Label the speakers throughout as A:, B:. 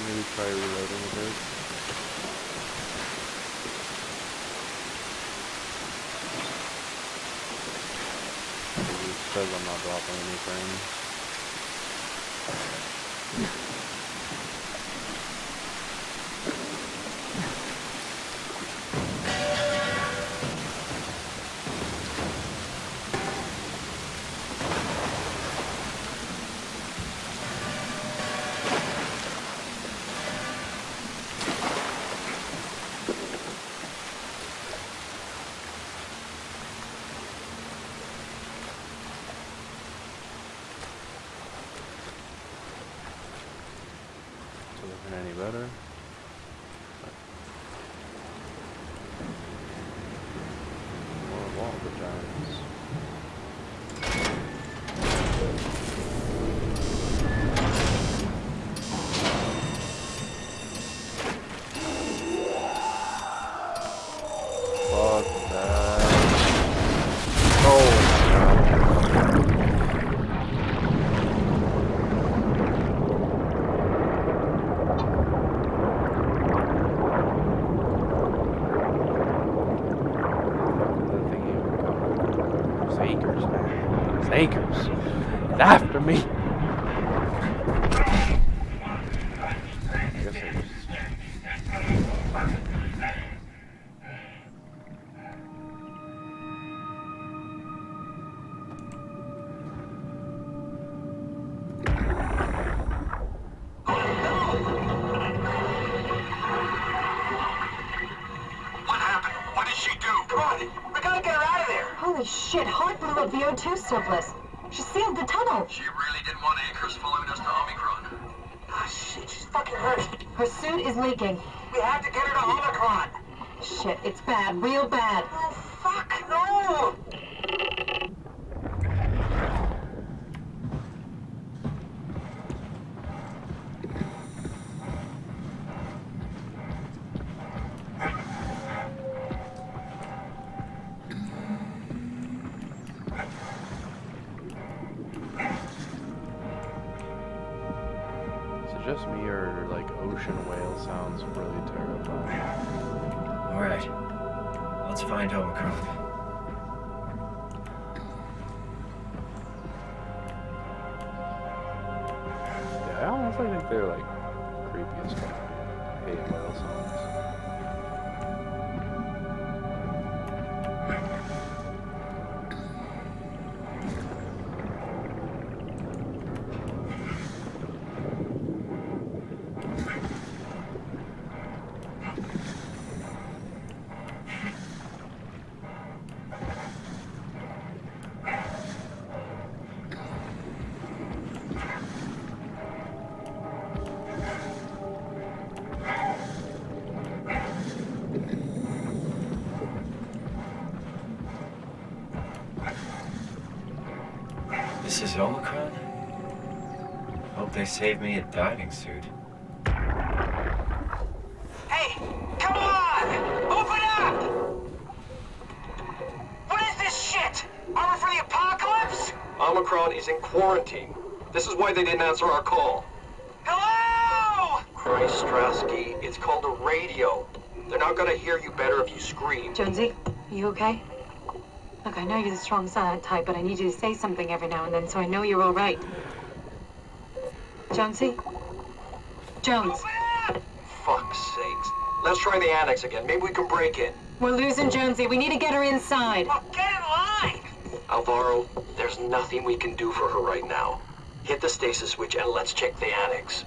A: Maybe try reloading a bit. It says I'm not dropping anything. Any better? More wall giants. Fuck that. Oh my god. Acres. It's after me. I guess I just...
B: What happened? What did she do? Come on, we gotta get her out of there.
C: Holy shit, Hart blew up the O2 surplus. She sealed the tunnel.
B: She really didn't want Acres following us to Omicron. Ah, shit, she's fucking hurt.
C: Her suit is leaking.
B: We have to get her to Omicron.
C: Shit, it's bad, real bad.
B: Oh, fuck, no!
A: Just me, or like ocean whale sounds really terrifying.
D: Alright, let's find Omicron.
A: Yeah, I honestly think they're like creepy as fuck. I hate whale sounds.
D: This is Omicron? Hope they saved me a diving suit.
B: Hey, come on! Open up! What is this shit? Armor for the apocalypse?
E: Omicron is in quarantine. This is why they didn't answer our call.
B: Hello?
E: Christ, Strasky, it's called a radio. They're not gonna hear you better if you scream.
C: Jonesy, are you okay? Look, I know you're the strong silent type, but I need you to say something every now and then so I know you're all right. Jonesy? Jones,
B: Open up!
E: Fuck's sakes. Let's try the annex again. Maybe we can break in.
C: we're losing Jonesy. We need to get her inside.
B: Well, get in line!
E: Alvaro, there's nothing we can do for her right now. Hit the stasis switch and let's check the annex.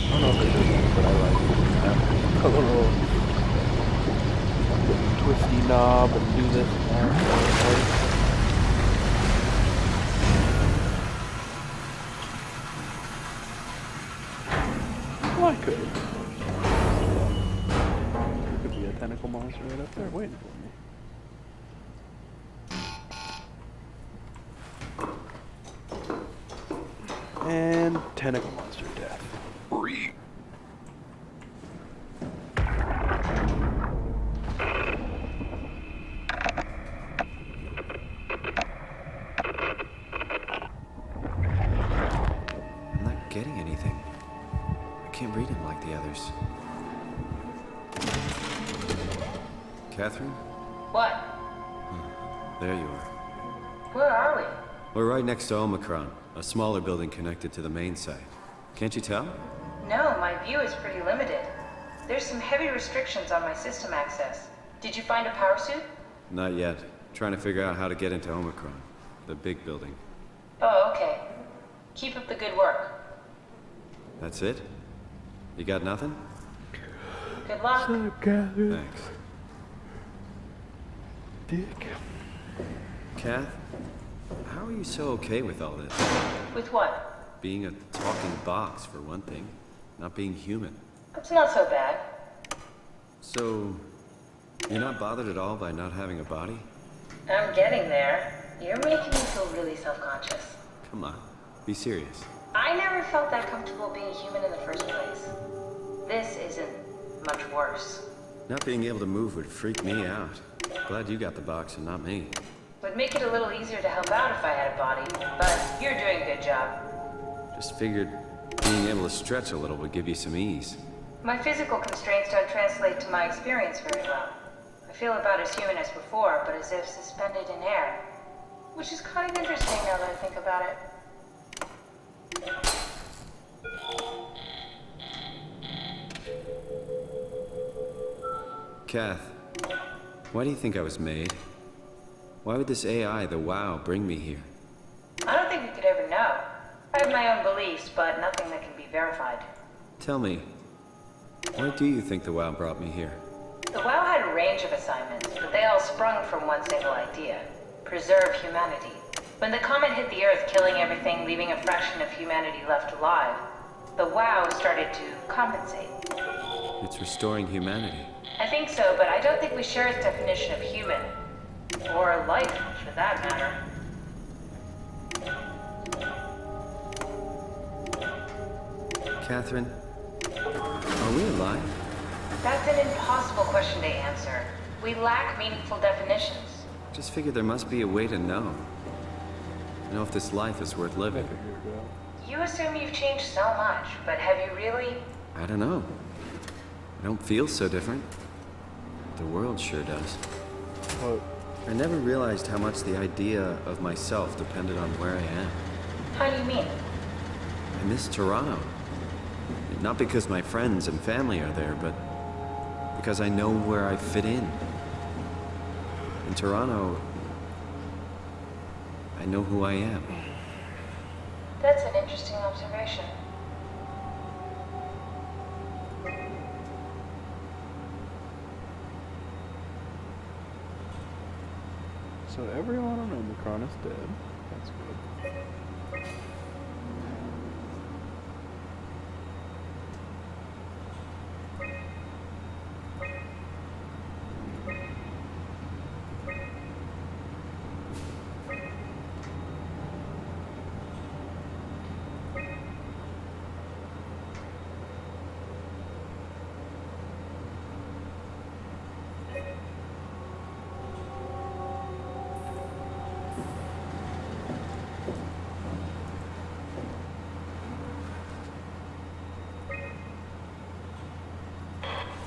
A: I don't know if it does that, but I like it. A little twisty knob and do this and that. Well, I could. There could be a tentacle monster right up there waiting for me. And tentacle monster death.
D: I'm not getting anything. I can't read him like the others. Catherine?
F: What?
D: There you are.
F: Where are we?
D: We're right next to Omicron, a smaller building connected to the main site. Can't you tell?
F: No, my view is pretty limited. There's some heavy restrictions on my system access. Did you find a power suit?
D: Not yet. Trying to figure out how to get into Omicron, the big building.
F: Oh, okay. Keep up the good work.
D: That's it? You got nothing?
F: Good luck.
A: What's up, Catherine?
D: Thanks.
A: Dick.
D: Kath, how are you so okay with all this?
F: With what?
D: Being a talking box, for one thing. Not being human.
F: It's not so bad.
D: So, you're not bothered at all by not having a body?
F: I'm getting there. You're making me feel really self-conscious.
D: Come on, be serious.
F: I never felt that comfortable being human in the first place. This isn't much worse.
D: Not being able to move would freak me out. Glad you got the box and not me.
F: Would make it a little easier to help out if I had a body, but you're doing a good job.
D: Just figured being able to stretch a little would give you some ease.
F: My physical constraints don't translate to my experience very well. I feel about as human as before, but as if suspended in air. Which is kind of interesting now that I think about it.
D: Kath, why do you think I was made? Why would this AI, the WoW, bring me here?
F: I don't think we could ever know. I have my own beliefs, but nothing that can be verified.
D: Tell me, why do you think the WoW brought me here?
F: The WoW had a range of assignments, but they all sprung from one single idea. Preserve humanity. When the comet hit the Earth, killing everything, leaving a fraction of humanity left alive, the WoW started to compensate.
D: It's restoring humanity.
F: I think so, but I don't think we share its definition of human. Or life, for that matter.
D: Catherine, are we alive?
F: That's an impossible question to answer. We lack meaningful definitions.
D: Just figured there must be a way to know. Know if this life is worth living.
F: You assume you've changed so much, but have you really?
D: I don't know. I don't feel so different. The world sure does.
A: What?
D: I never realized how much the idea of myself depended on where I am.
F: How do you mean?
D: I miss Toronto. Not because my friends and family are there, but because I know where I fit in. In Toronto, I know who I am.
F: That's an interesting observation.
A: So everyone on Omicron is dead. That's good.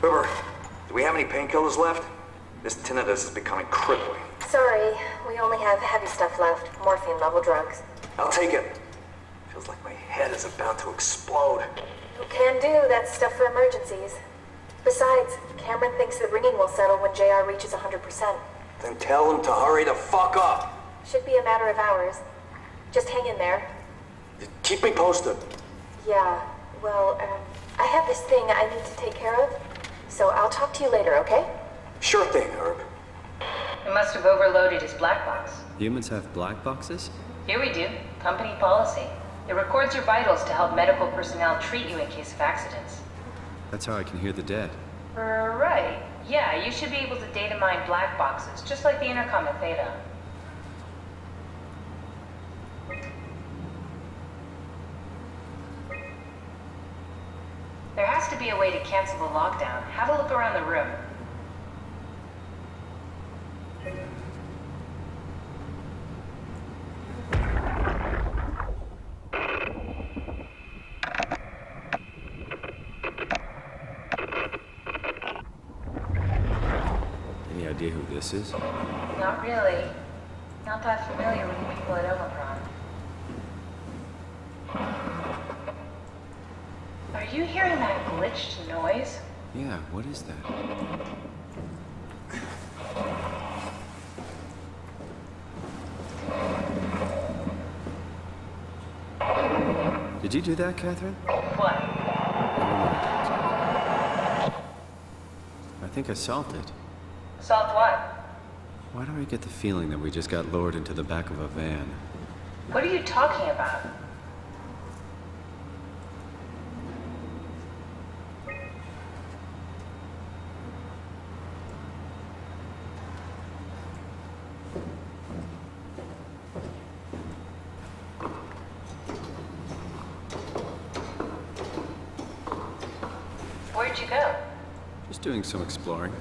G: Uber, do we have any painkillers left? This tinnitus is becoming crippling.
H: Sorry, we only have heavy stuff left. Morphine level drugs.
G: I'll take it. Feels like my head is about to explode.
H: Can do, that's stuff for emergencies. Besides, Cameron thinks the ringing will settle when JR reaches 100%.
G: Then tell him to hurry the fuck up.
H: Should be a matter of hours. Just hang in there.
G: Keep me posted.
H: Yeah, well, I have this thing I need to take care of, so I'll talk to you later, okay?
G: Sure thing, Herb.
F: It must have overloaded his black box.
D: Humans have black boxes?
F: Here we do. Company policy. It records your vitals to help medical personnel treat you in case of accidents.
D: That's how I can hear the dead.
F: Right. Yeah, you should be able to data mine black boxes, just like the intercom at Theta. There has to be a way to cancel the lockdown. Have a look around the room.
D: Any idea who this is?
F: Not really. Not that familiar with the people at Omicron. Are you hearing that glitched noise?
D: Yeah, what is that? Did you do that, Catherine?
F: What?
D: I think I solved it.
F: Solved what?
D: Why do I get the feeling that we just got lowered into the back of a van?
F: What are you talking about? Where'd you go?
D: Just doing some exploring.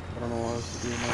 A: I don't know what else to do now.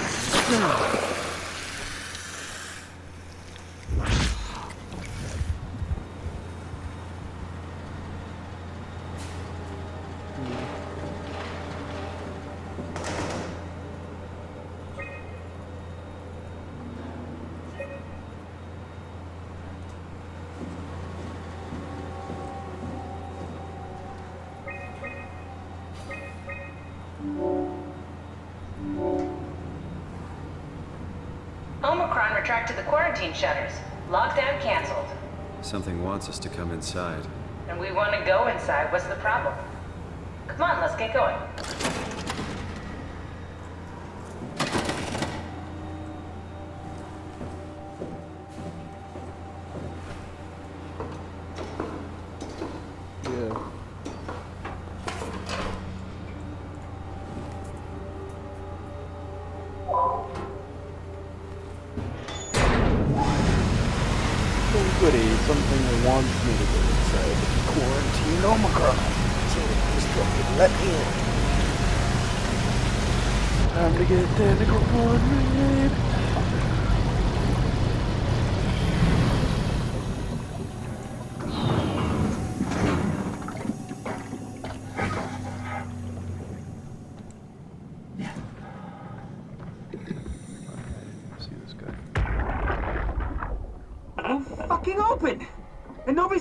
F: Omicron retracted the quarantine shutters. Lockdown canceled.
D: Something wants us to come inside.
F: And we want to go inside. What's the problem? Come on, let's get going.
A: Yeah. Oh goody, something wants me to go inside the quarantine Omicron. So just fucking let me in. Time to get tentacle porn made.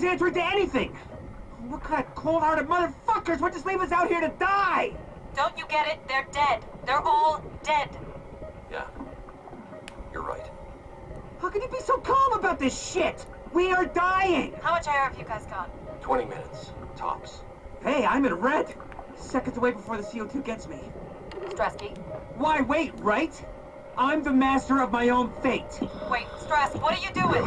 I: Nobody's answering to anything! What kind of cold-hearted motherfuckers would just leave us out here to die?
C: Don't you get it? They're dead. They're all dead.
E: Yeah. You're right.
I: How can you be so calm about this shit? We are dying!
C: How much air have you guys got?
E: 20 minutes. Tops.
I: Hey, I'm in red. Seconds away before the CO2 gets me.
C: Strasky?
I: Why wait, right? I'm the master of my own fate.
C: Wait, Strask, what are you doing?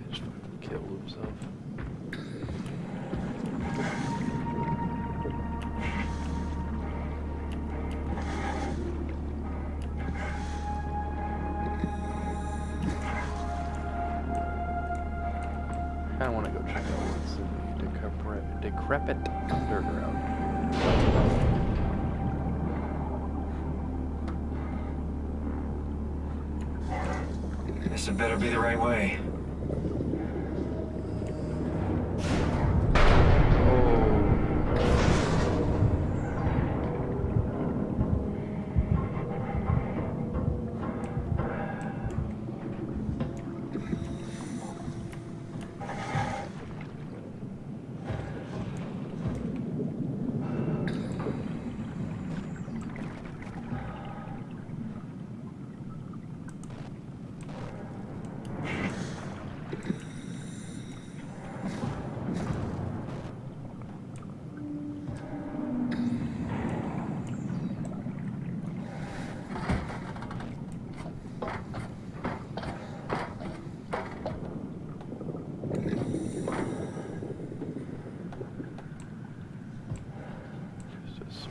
A: Just fucking kill himself. I kind of want to go check out what's in the decrepit underground.
E: This had better be the right way.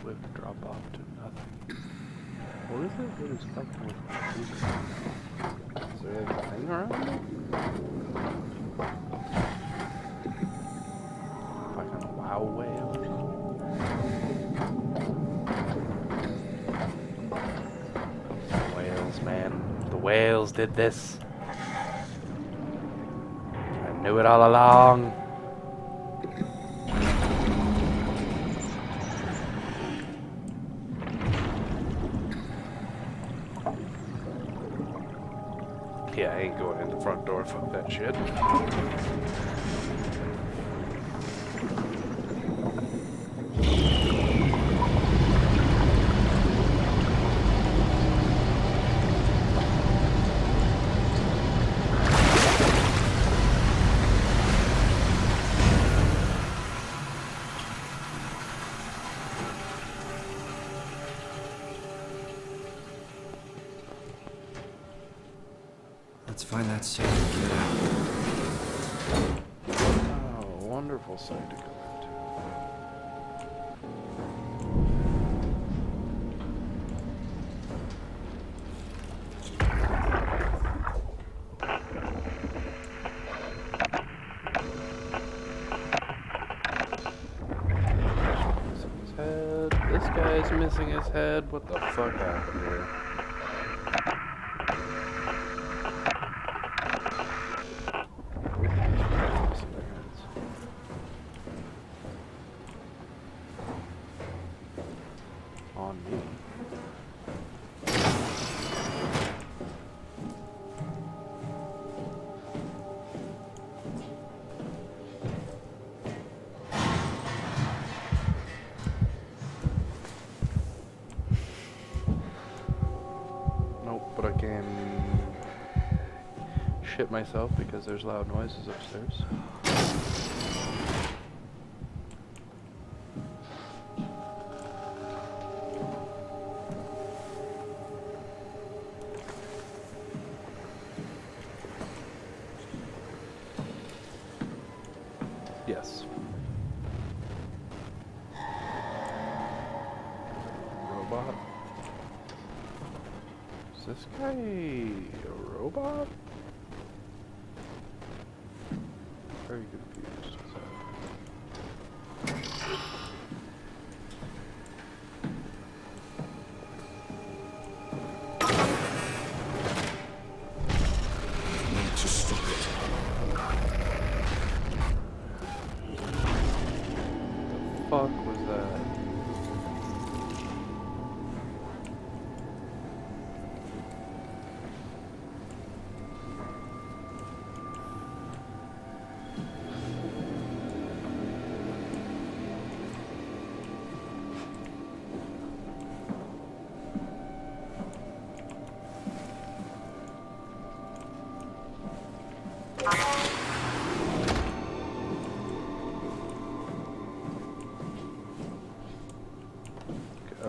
E: Swift drop off to nothing. What is it? What is fucking with these? Is there like a thing around it? Fucking wow whale or something? Whales, man. The whales did this. I knew it all along. Yeah, I ain't going in the front door, fuck that shit.
D: Let's find that safe and get out.
A: Oh, wonderful sight to go into. Missing his head. This guy's missing his head. What the fuck happened here? On me. Nope, but I can shit myself because there's loud noises upstairs. Yes. Robot? Is this guy a robot? Very confused.
B: Just stop it.
E: I'm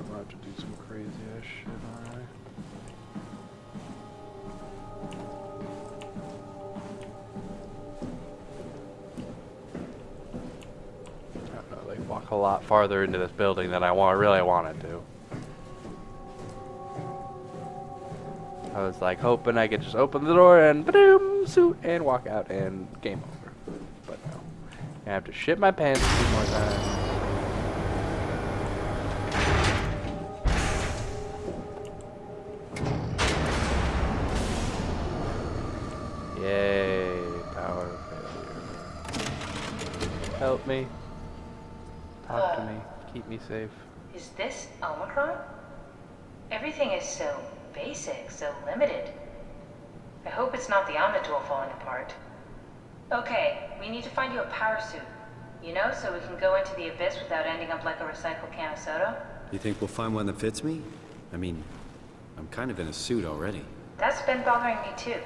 E: gonna have to do some crazy ass shit, alright. I don't know, like walk a lot farther into this building than I really wanted to. I was like hoping I could just open the door and ba-doom, suit, and walk out and game over. But no. I have to shit my pants 2 more times. Yay, power failure. Help me. Talk to me. Keep me safe.
F: Is this Omicron? Everything is so basic, so limited. I hope it's not the Omnitool falling apart. Okay, we need to find you a power suit. You know, so we can go into the abyss without ending up like a recycled can of soda.
D: You think we'll find one that fits me? I mean, I'm kind of in a suit already.
F: That's been bothering me too.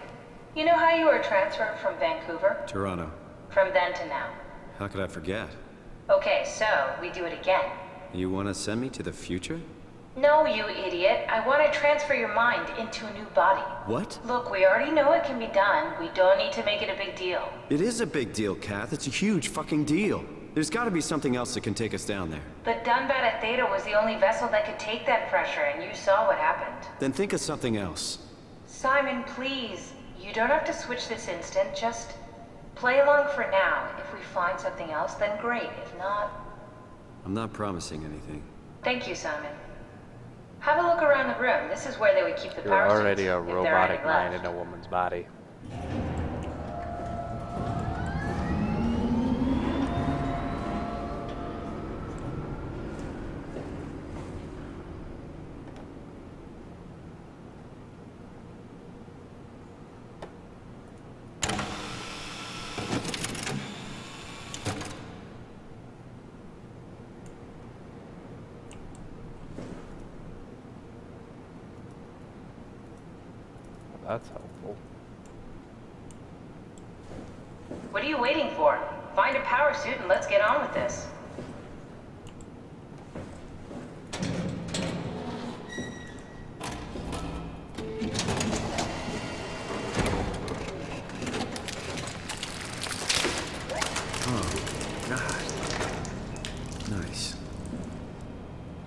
F: You know how you were transferred from Vancouver?
D: Toronto.
F: From then to now.
D: How could I forget?
F: Okay, so we do it again.
D: You want to send me to the future?
F: No, you idiot. I want to transfer your mind into a new body.
D: What?
F: Look, we already know it can be done. We don't need to make it a big deal.
D: It is a big deal, Kath. It's a huge fucking deal. There's got to be something else that can take us down there.
F: The Dunbat Theta was the only vessel that could take that pressure, and you saw what happened.
D: Then think of something else.
F: Simon, please. You don't have to switch this instant. Just play along for now. If we find something else, then great. If not...
D: I'm not promising anything.
F: Thank you, Simon. Have a look around the room. This is where they would keep the
E: You're
F: power suits,
E: already a
F: if there are
E: robotic
F: any
E: mind
F: left.
E: in a woman's body. That's helpful.
F: What are you waiting for? Find a power suit and let's get on with this.
D: Nice.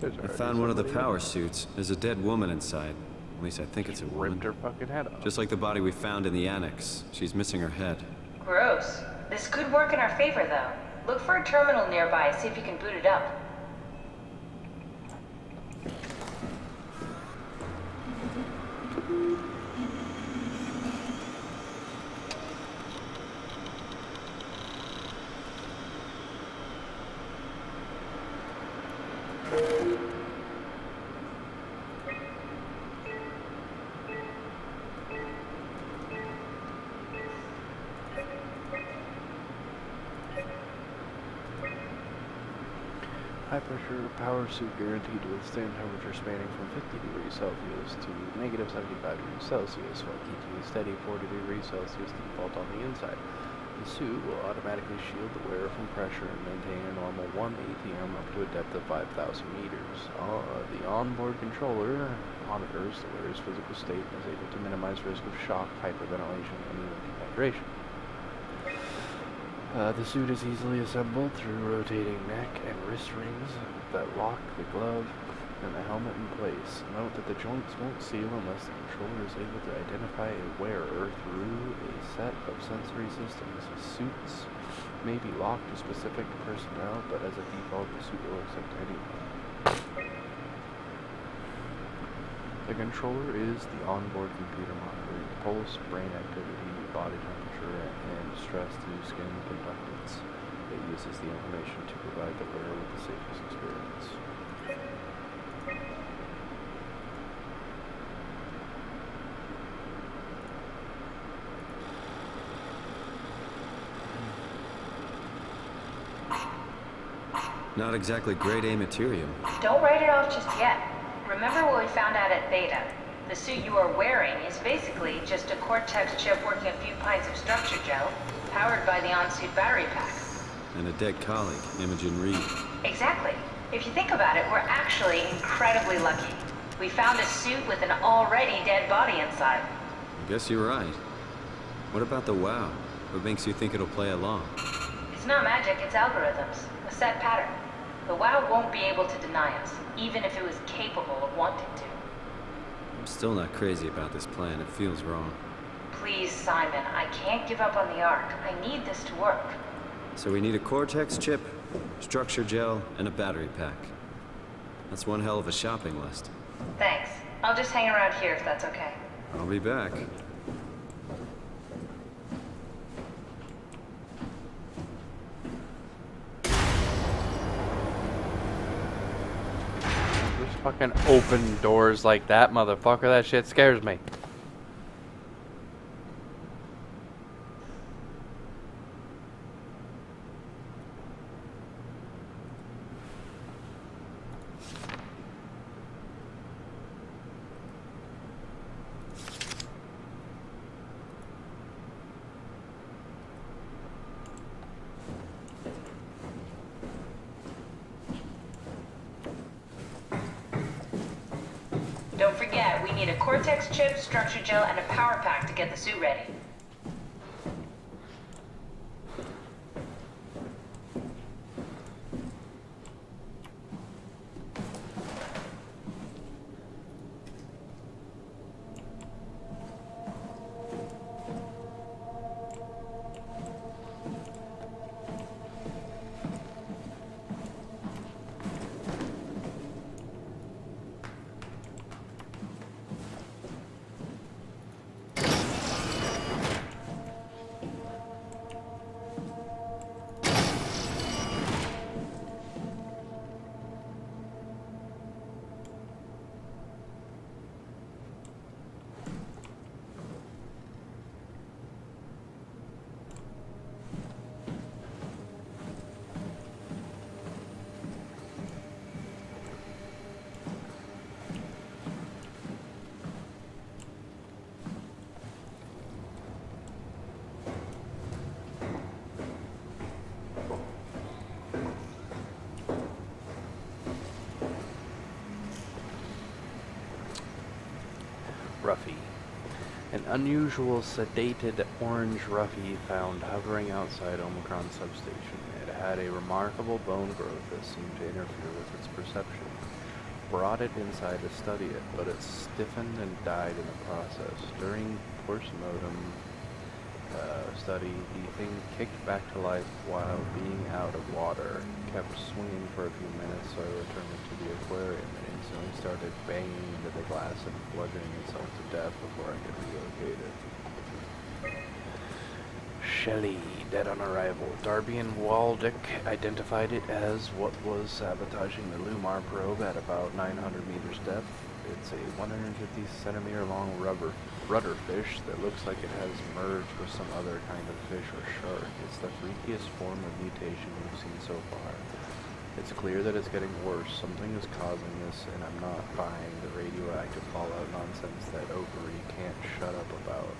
E: There's
D: I
E: already
D: found one of the
E: somebody
D: power suits. There's a dead woman inside. At least I think it's a woman.
E: ripped her fucking head off.
D: Just like the body we found in the annex. She's missing her head.
F: Gross. This could work in our favor, though. Look for a terminal nearby, see if you can boot it up.
E: High pressure power suit guaranteed to withstand temperature spanning from 50 degrees Celsius to negative 75 degrees Celsius while keeping a steady 40 degrees Celsius default on the inside. The suit will automatically shield the wearer from pressure and maintain a normal 1 ATM up to a depth of 5,000 meters. The onboard controller monitors the wearer's physical state and is able to minimize risk of shock, hyperventilation, and even dehydration. The suit is easily assembled through rotating neck and wrist rings that lock the glove and the helmet in place. Note that the joints won't seal unless the controller is able to identify a wearer through a set of sensory systems. Suits may be locked to specific personnel, but as a default, the suit will accept anyone. The controller is the onboard computer monitoring pulse, brain activity, body temperature, and stress through skin conductance. It uses the information to provide the wearer with the safest experience.
D: Not exactly grade A material.
F: Don't write it off just yet. Remember what we found out at Theta. The suit you are wearing is basically just a Cortex chip working a few pints of structure gel, powered by the on-suit battery pack.
D: And a dead colleague, Imogen Reed.
F: Exactly. If you think about it, we're actually incredibly lucky. We found a suit with an already dead body inside.
D: I guess you're right. What about the WoW? What makes you think it'll play along?
F: It's not magic, it's algorithms. A set pattern. The WoW won't be able to deny us, even if it was capable of wanting to.
D: I'm still not crazy about this plan. It feels wrong.
F: Please, Simon, I can't give up on the Ark. I need this to work.
D: So we need a Cortex chip, structure gel, and a battery pack. That's one hell of a shopping list.
F: Thanks. I'll just hang around here if that's okay.
D: I'll be back.
E: Just fucking open doors like that, motherfucker. That shit scares me.
F: Don't forget, we need a Cortex chip, structure gel, and a power pack to get the suit ready. Ruffy. An unusual sedated orange Ruffy found hovering outside Omicron substation. It had a remarkable bone growth that seemed to interfere with its perception. Brought it inside to study it, but it stiffened and died in the process. During postmortem study, the thing kicked back to life while being out of water. Kept swinging for a few minutes, so I returned it to the aquarium and instantly started banging into the glass and bludgeoning itself to death before I could relocate it. Shelley, dead on arrival. Darby and Waldick identified it as what was sabotaging the Lumar probe at about 900 meters depth. It's a 150 centimeter long rudder fish that looks like it has merged with some other kind of fish or shark. It's the freakiest form of mutation we've seen so far. It's clear that it's getting worse. Something is causing this, and I'm not buying the radioactive fallout nonsense that Oakery can't shut up about.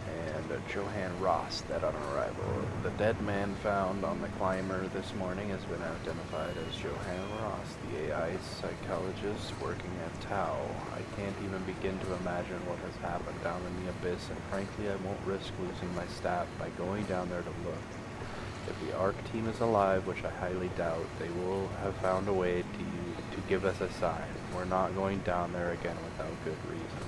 F: And Johann Ross, dead on arrival. The dead man found on the climber this morning has been identified as Johann Ross, the AI psychologist working at Tau. I can't even begin to imagine what has happened down in the abyss, and frankly I won't risk losing my staff by going down there to look. If the ARC team is alive, which I highly doubt, they will have found a way to give us a sign. We're not going down there again without good reason.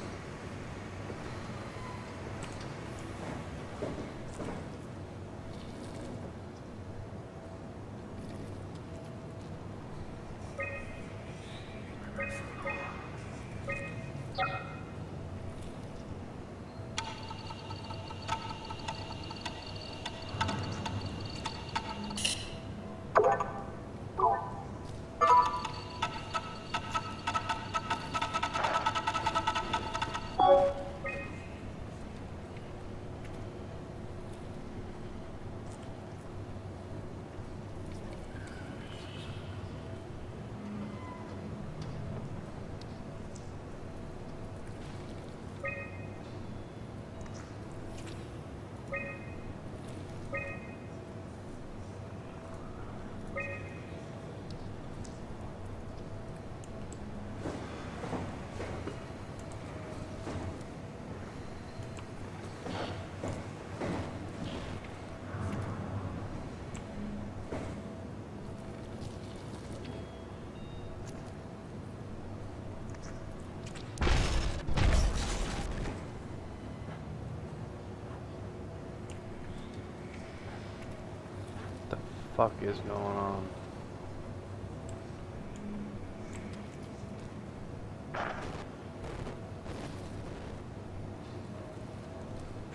E: fuck is going on?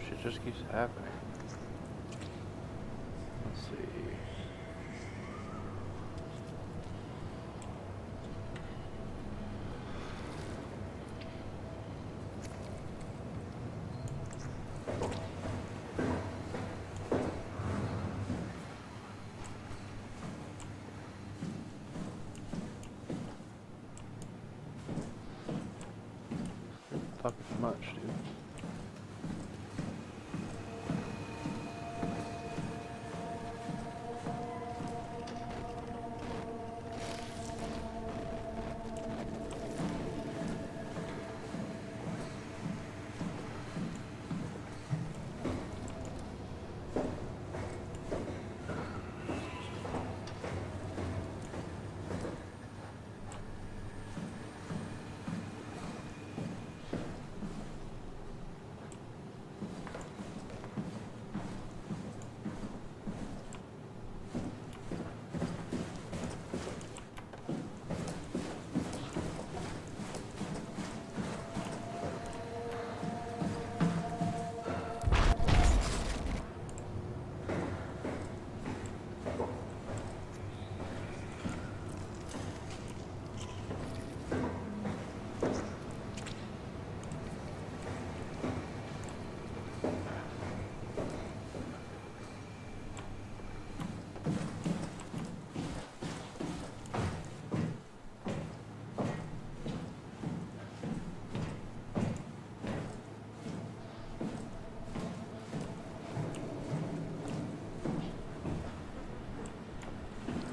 E: Shit just keeps happening. Let's see. Fucking much, dude.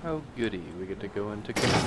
E: Oh goody, we get to go into canteen.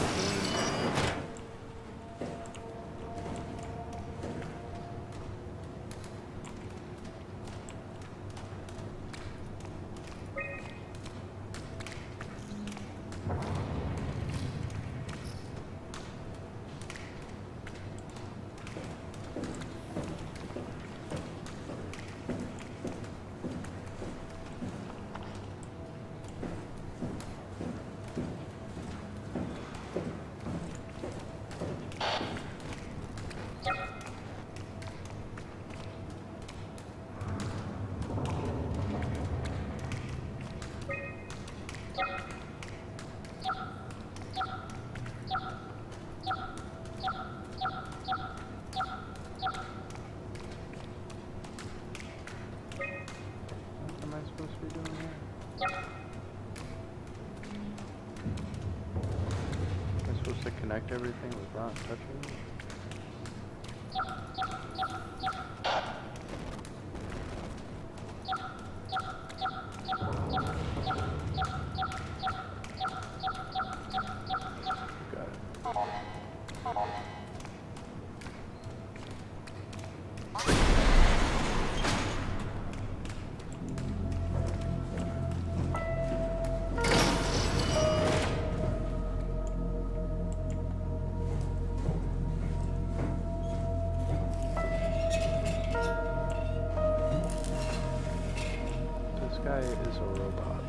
E: Connect everything without touching it? Got it. This guy is a robot.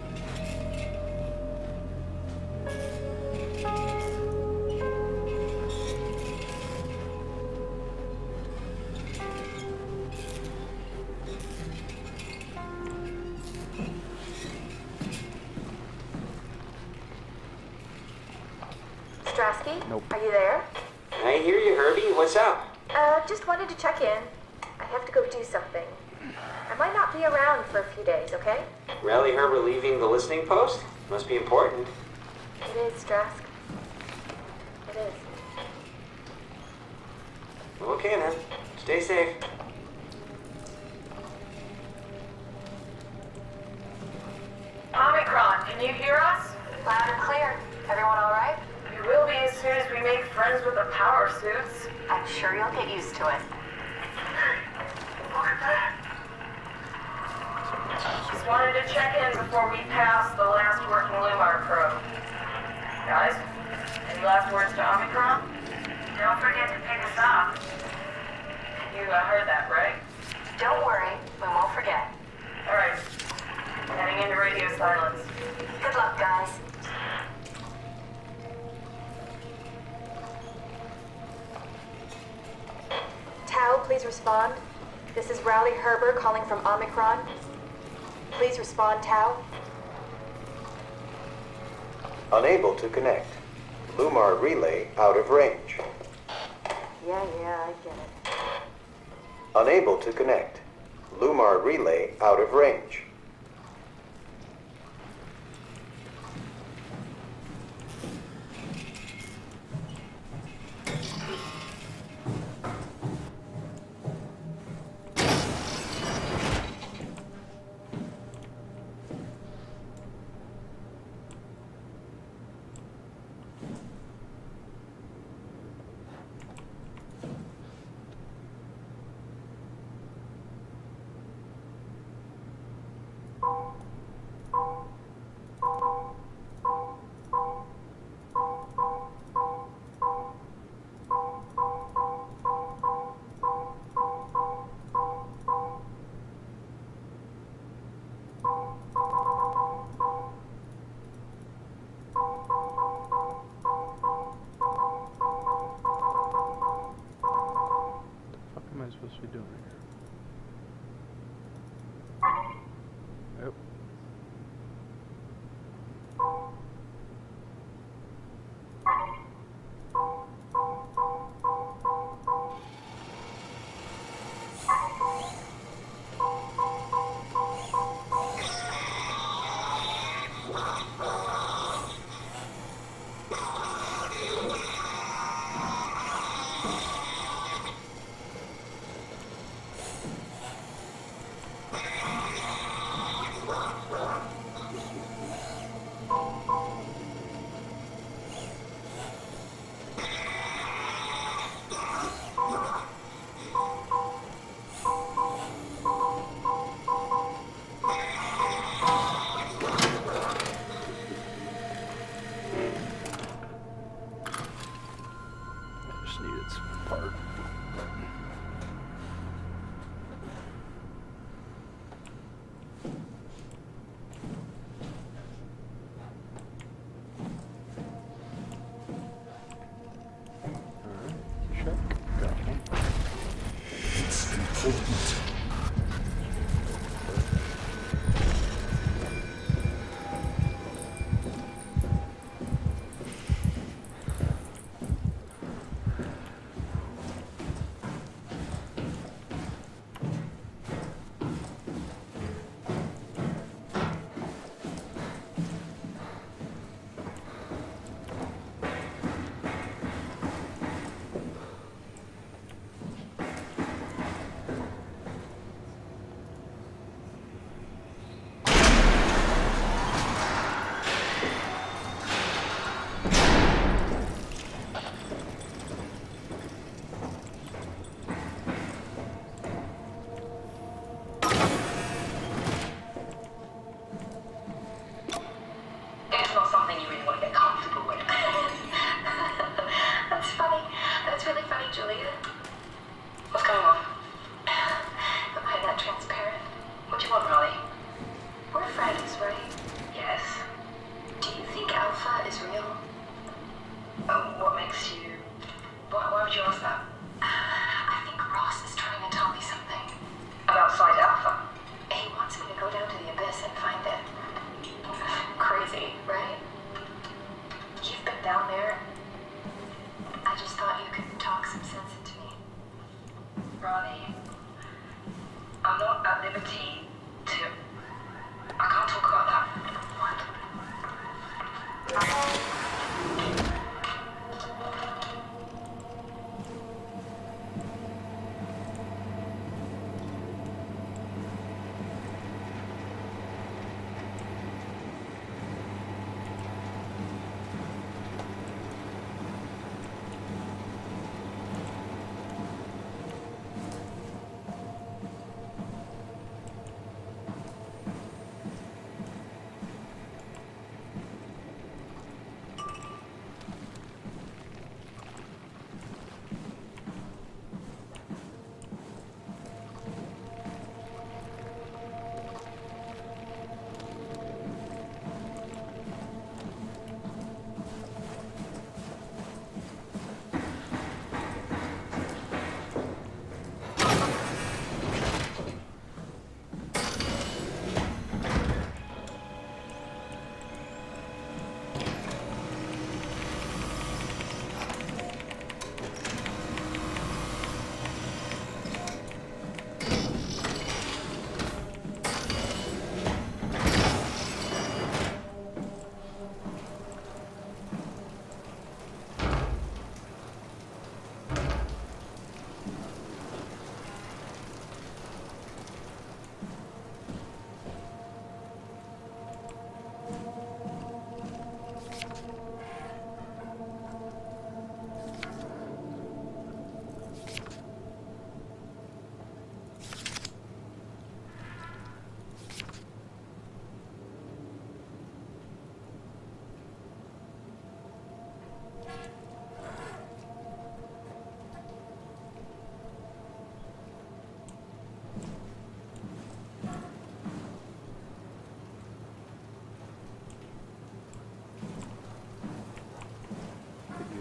H: Strasky?
E: Nope.
H: Are you there?
J: I hear you, Herbie. What's up?
H: Just wanted to check in. I have to go do something. I might not be around for a few days, okay?
J: Rally Herbert leaving the listening post? Must be important.
H: It is, Strask. It is.
J: Okay then. Stay safe.
F: Omicron, can you hear us?
H: Loud and clear. Everyone all right?
F: We will be as soon as we make friends with the power suits.
H: I'm sure you'll get used to it.
B: Look at that.
F: Just wanted to check in before we pass the last working Lumar probe. Guys, any last words to Omicron? Don't forget to pick us up. You heard that, right?
H: Don't worry, we won't forget.
F: All right. Heading into radio silence.
H: Good luck, guys. Tau, please respond. This is Rowley Herber calling from Omicron. Please respond, Tau.
K: Unable to connect. Lumar relay out of range.
H: Yeah, I get it.
K: Unable to connect. Lumar relay out of range.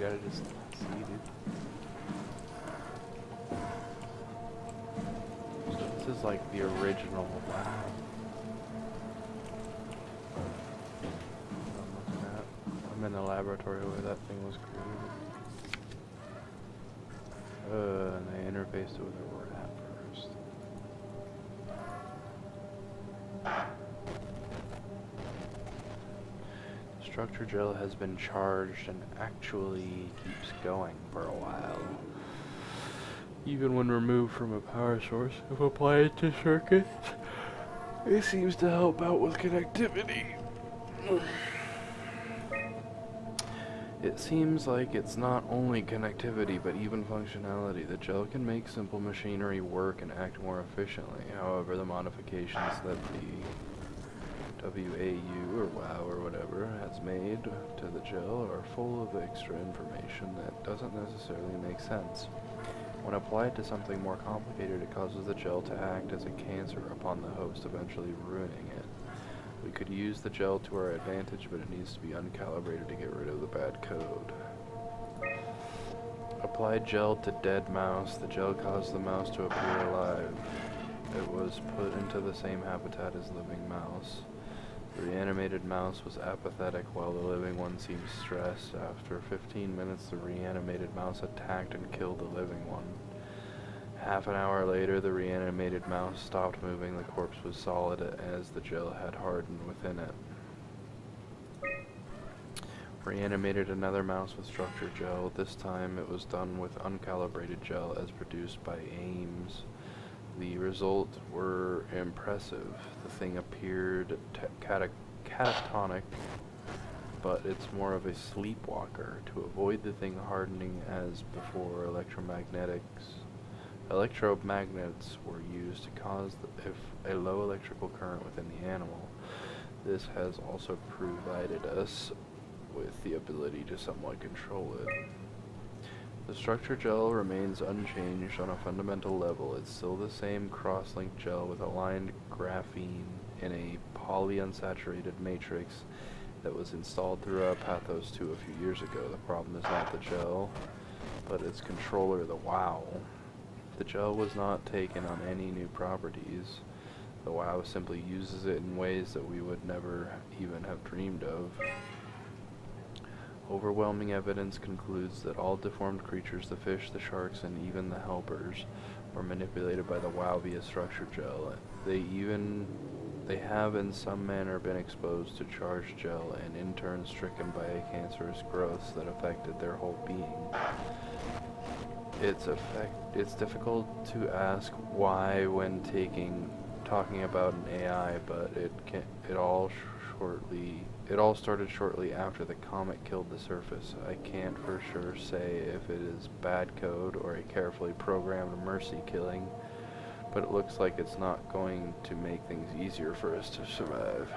E: gotta just see, dude. So this is like the original. Wow. I'm in the laboratory where that thing was created. And I interfaced it with a rat first. The structure gel has been charged and actually keeps going for a while. Even when removed from a power source, if applied to circuits, it seems to help out with connectivity. It seems like it's not only connectivity, but even functionality. The gel can make simple machinery work and act more efficiently. However, the modifications that the WAU or WOW or whatever has made to the gel are full of extra information that doesn't necessarily make sense. When applied to something more complicated, it causes the gel to act as a cancer upon the host, eventually ruining it. We could use the gel to our advantage, but it needs to be uncalibrated to get rid of the bad code. Applied gel to dead mouse. The gel caused the mouse to appear alive. It was put into the same habitat as living mouse. The reanimated mouse was apathetic while the living one seemed stressed. After 15 minutes, the reanimated mouse attacked and killed the living one. Half an hour later, the reanimated mouse stopped moving. The corpse was solid as the gel had hardened within it. Reanimated another mouse with structure gel. This time it was done with uncalibrated gel as produced by Ames. The results were impressive. The thing appeared catatonic, but it's more of a sleepwalker. To avoid the thing hardening as before, electromagnets were used to cause a low electrical current within the animal. This has also provided us with the ability to somewhat control it. The structure gel remains unchanged on a fundamental level. It's still the same cross-linked gel with aligned graphene in a polyunsaturated matrix that was installed throughout Pathos 2 a few years ago. The problem is not the gel, but its controller, the WOW. The gel was not taken on any new properties. The WOW simply uses it in ways that we would never even have dreamed of. Overwhelming evidence concludes that all deformed creatures, the fish, the sharks, and even the helpers, were manipulated by the WOW via structure gel. They have in some manner been exposed to charged gel and in turn stricken by a cancerous growth that affected their whole being. It's difficult to ask why when talking about an AI, but it all started shortly after the comet killed the surface. I can't for sure say if it is bad code or a carefully programmed mercy killing, but it looks like it's not going to make things easier for us to survive.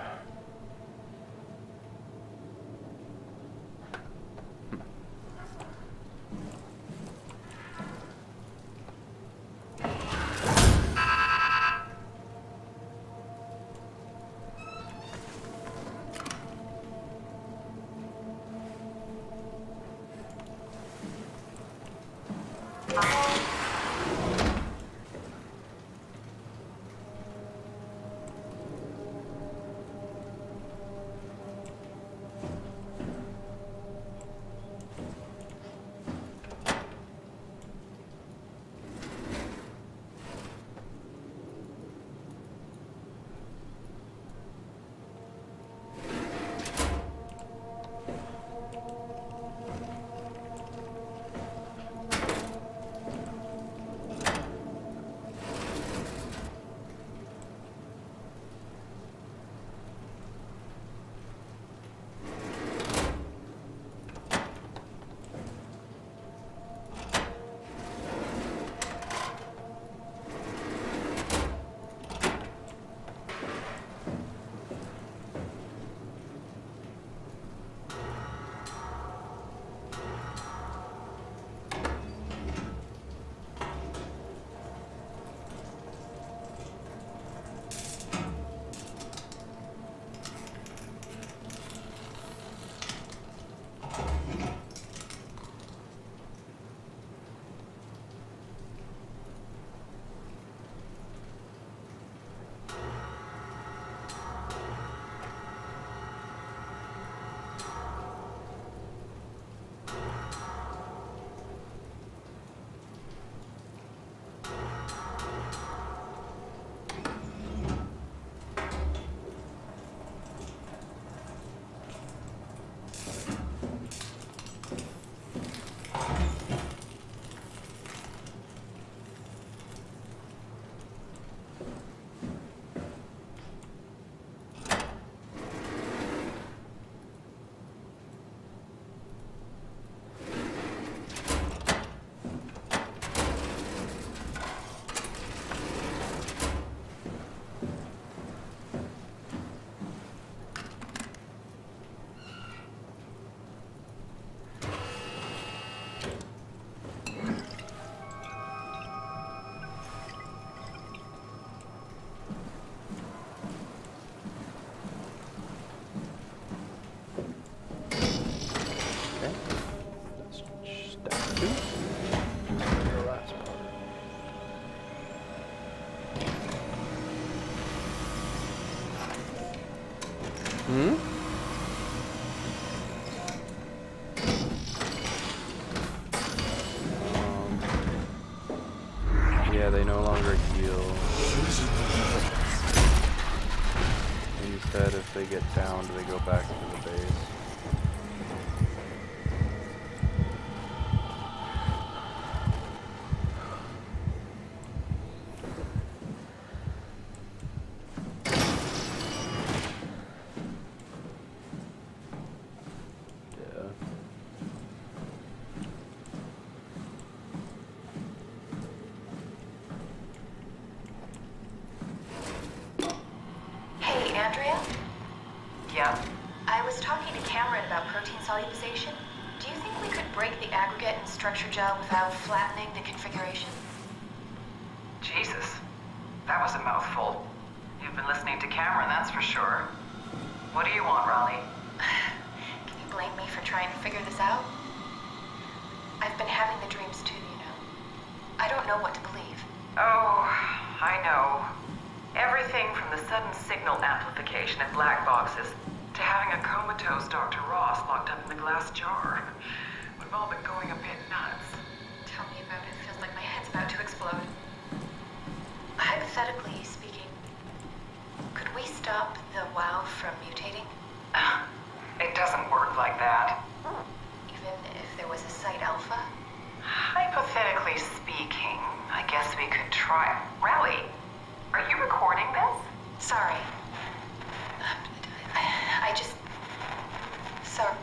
E: Hmm? Yeah, they no longer heal. Instead, if they get downed, they go back to the base.
H: Hey, Andrea?
F: Yeah?
H: I was talking to Cameron about protein solubilization. Do you think we could break the aggregate and structure gel without flattening the configuration?
F: Jesus. That was a mouthful. You've been listening to Cameron, that's for sure. What do you want, Raleigh?
H: Can you blame me for trying to figure this out? I've been having the dreams too, you know. I don't know what to believe.
F: Oh, I know. Everything from the sudden signal amplification in black boxes to having a comatose Dr. Ross locked up in the glass jar. We've all been going a bit nuts.
H: Tell me about it. Feels like my head's about to explode. Hypothetically speaking, could we stop the WoW from mutating?
F: It doesn't work like that.
H: Even if there was a Site Alpha?
F: Hypothetically speaking, I guess we could try. Rally, are you recording this?
H: Sorry. I just... Sorry.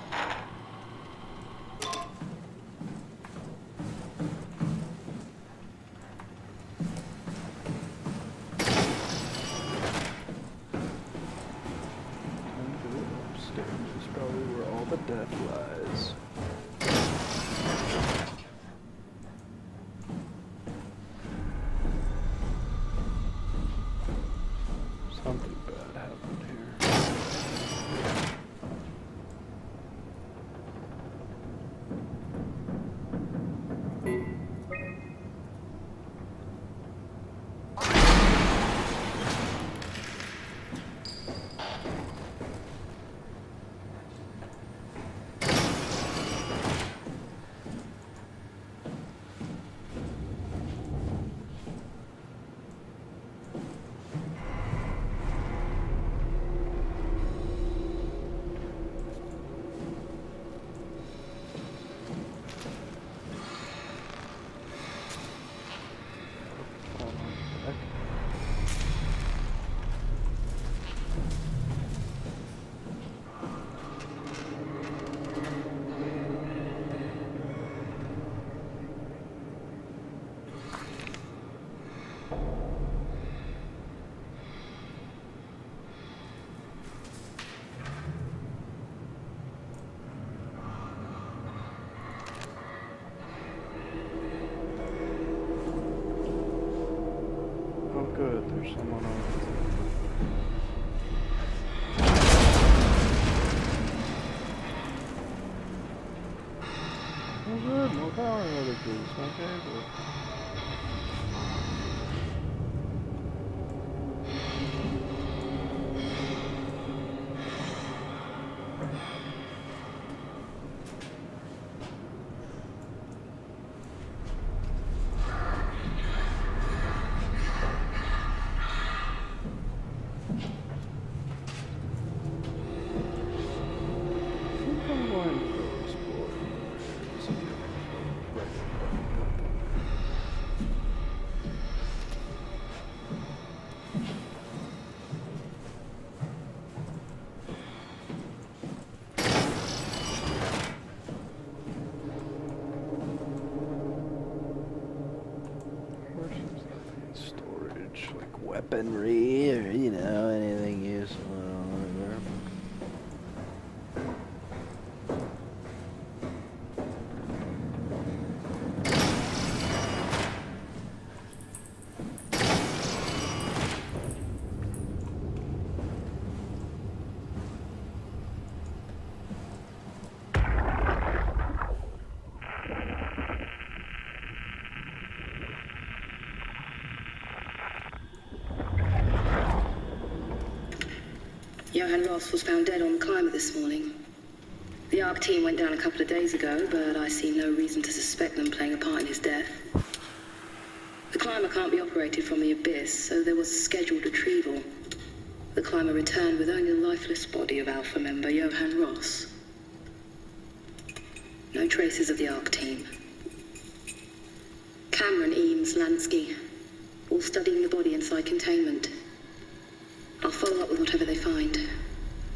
E: Upstairs is probably where all the death lies. Something bad happened here. Good, there's someone on Oh good, more power outages, my favorite. Weaponry or, you know, anything useful or whatever.
L: Johann Ross was found dead on the climber this morning. The ARC team went down a couple of days ago, but I see no reason to suspect them playing a part in his death. The climber can't be operated from the abyss, so there was a scheduled retrieval. The climber returned with only the lifeless body of Alpha member Johann Ross. No traces of the ARC team. Cameron, Eames, Lansky, all studying the body inside containment. I'll follow up with whatever they find.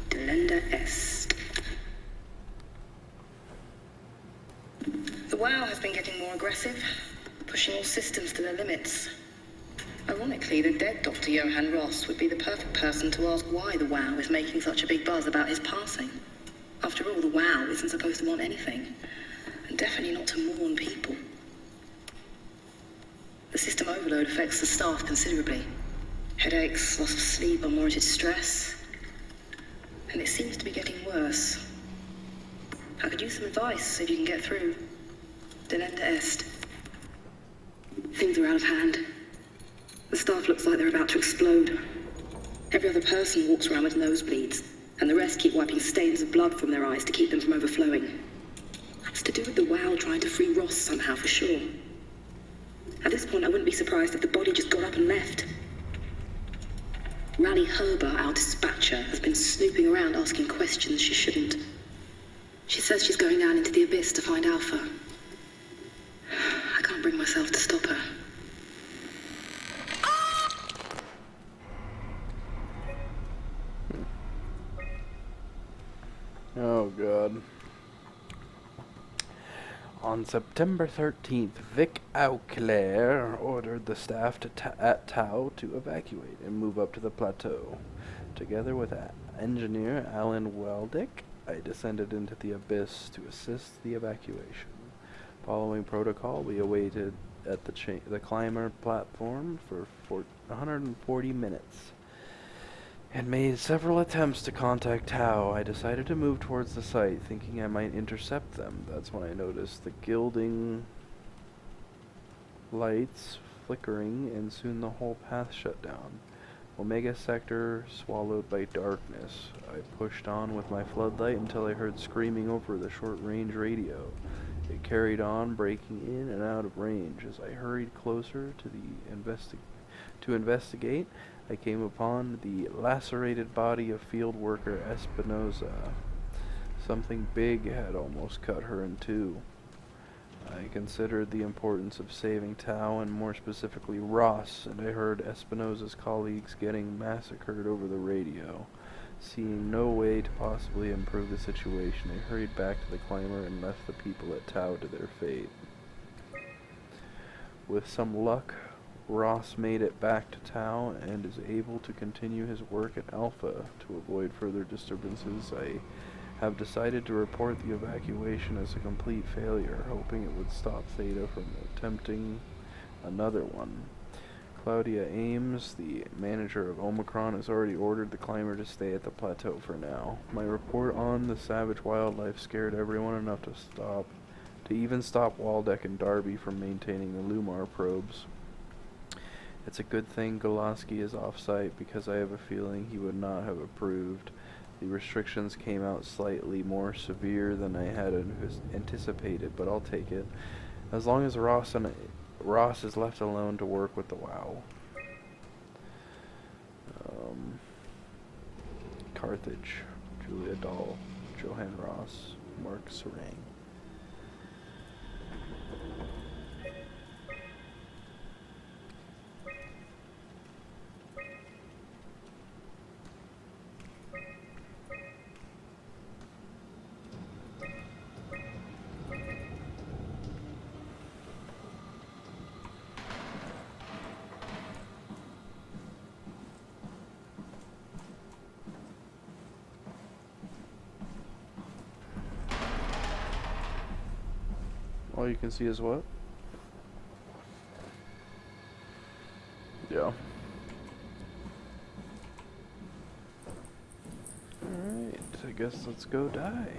L: Delenda Est. The WOW has been getting more aggressive, pushing all systems to their limits. Ironically, the dead Dr. Johann Ross would be the perfect person to ask why the WOW is making such a big buzz about his passing. After all, the WOW isn't supposed to want anything, and definitely not to mourn people. The system overload affects the staff considerably. Headaches, loss of sleep, unwarranted stress. And it seems to be getting worse. I could use some advice if you can get through. Delenda Est. Things are out of hand. The staff looks like they're about to explode. Every other person walks around with nosebleeds, and the rest keep wiping stains of blood from their eyes to keep them from overflowing. It's to do with the WOW trying to free Ross somehow, for sure. At this point, I wouldn't be surprised if the body just got up and left. Rally Herber, our dispatcher, has been snooping around asking questions she shouldn't. She says she's going down into the abyss to find Alpha. I can't bring myself to stop her.
E: Oh, God. On September 13th, Vic Auclair ordered the staff at Tau to evacuate and move up to the plateau. Together with engineer Alan Weldick, I descended into the abyss to assist the evacuation. Following protocol, we awaited at the climber platform for 140 minutes. And made several attempts to contact Tau. I decided to move towards the site, thinking I might intercept them. That's when I noticed the gilding lights flickering, and soon the whole path shut down. Omega sector swallowed by darkness. I pushed on with my floodlight until I heard screaming over the short-range radio. It carried on, breaking in and out of range. As I hurried closer to investigate, I came upon the lacerated body of field worker Espinoza. Something big had almost cut her in two. I considered the importance of saving Tau, and more specifically Ross, and I heard Espinoza's colleagues getting massacred over the radio. Seeing no way to possibly improve the situation, I hurried back to the climber and left the people at Tau to their fate. With some luck, Ross made it back to Tau and is able to continue his work at Alpha. To avoid further disturbances, I have decided to report the evacuation as a complete failure, hoping it would stop Theta from attempting another one. Claudia Ames, the manager of Omicron, has already ordered the climber to stay at the plateau for now. My report on the savage wildlife scared everyone enough to even stop Waldeck and Darby from maintaining the Lumar probes. It's a good thing Golaski is off-site, because I have a feeling he would not have approved. The restrictions came out slightly more severe than I had anticipated, but I'll take it. As long as Ross is left alone to work with the WOW. Carthage, Julia Dahl, Johann Ross, Mark Serang. All you can see is what? Yeah. Alright, I guess let's go die.